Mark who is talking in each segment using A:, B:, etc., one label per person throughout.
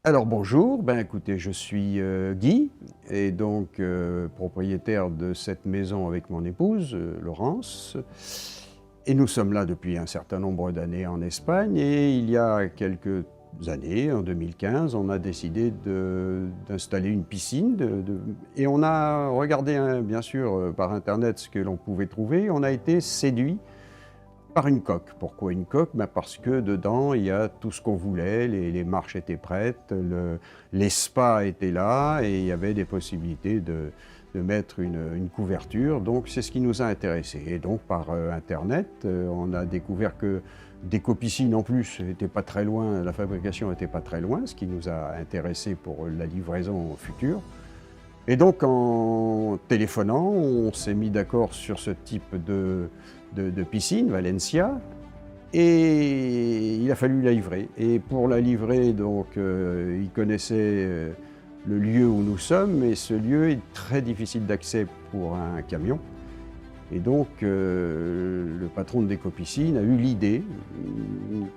A: Alors bonjour, ben écoutez, je suis Guy et donc propriétaire de cette maison avec mon épouse Laurence. Et nous sommes là depuis un certain nombre d'années en Espagne et il y a quelques années, en 2015, on a décidé d'installer une piscine et on a regardé bien sûr par internet ce que l'on pouvait trouver. On a été séduit par une coque. Pourquoi une coque? Ben parce que dedans, il y a tout ce qu'on voulait, les marches étaient prêtes, les spas étaient là et il y avait des possibilités de mettre une couverture. Donc c'est ce qui nous a intéressés. Et donc par Internet, on a découvert que d'Ecopiscine en plus n'était pas très loin, la fabrication n'était pas très loin, ce qui nous a intéressés pour la livraison future. Et donc en téléphonant, on s'est mis d'accord sur ce type de piscine, Valencia, et il a fallu la livrer. Et pour la livrer, donc, il connaissait le lieu où nous sommes, et ce lieu est très difficile d'accès pour un camion. Et donc, le patron de d'Ecopiscine a eu l'idée,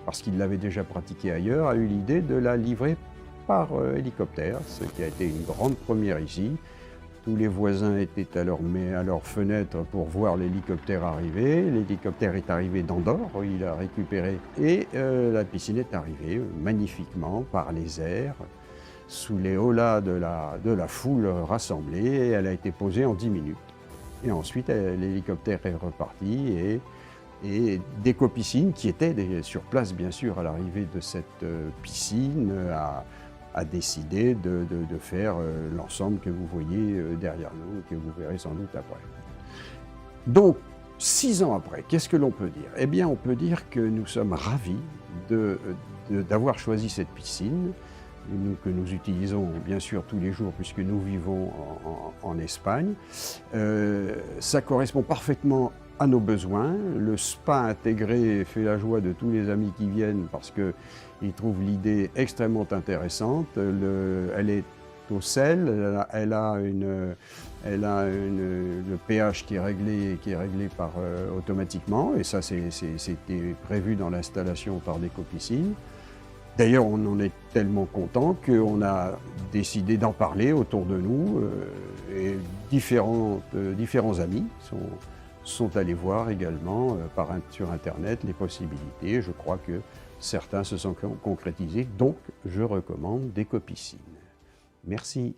A: parce qu'il l'avait déjà pratiqué ailleurs, a eu l'idée de la livrer par hélicoptère, ce qui a été une grande première ici. Tous les voisins étaient à leur fenêtre pour voir l'hélicoptère arriver. L'hélicoptère est arrivé d'Andorre, il a récupéré, et la piscine est arrivée magnifiquement par les airs, sous les hollas de la foule rassemblée, et elle a été posée en 10 minutes. Et ensuite, l'hélicoptère est reparti, et d'Ecopiscine, qui était sur place bien sûr à l'arrivée de cette piscine, a décidé de faire l'ensemble que vous voyez derrière nous, et que vous verrez sans doute après. Donc, 6 ans après, qu'est-ce que l'on peut dire? Eh bien, on peut dire que nous sommes ravis d'avoir choisi cette piscine, que nous utilisons bien sûr tous les jours puisque nous vivons en Espagne. Ça correspond parfaitement à nos besoins. Le spa intégré fait la joie de tous les amis qui viennent parce qu'ils trouvent l'idée extrêmement intéressante. Elle est au sel, le pH qui est réglé automatiquement, et ça c'était prévu dans l'installation par d'Ecopiscine. D'ailleurs, on en est tellement content qu'on a décidé d'en parler autour de nous, et différents amis sont allés voir également sur Internet les possibilités. Je crois que certains se sont concrétisés, donc je recommande d'Ecopiscine. Merci.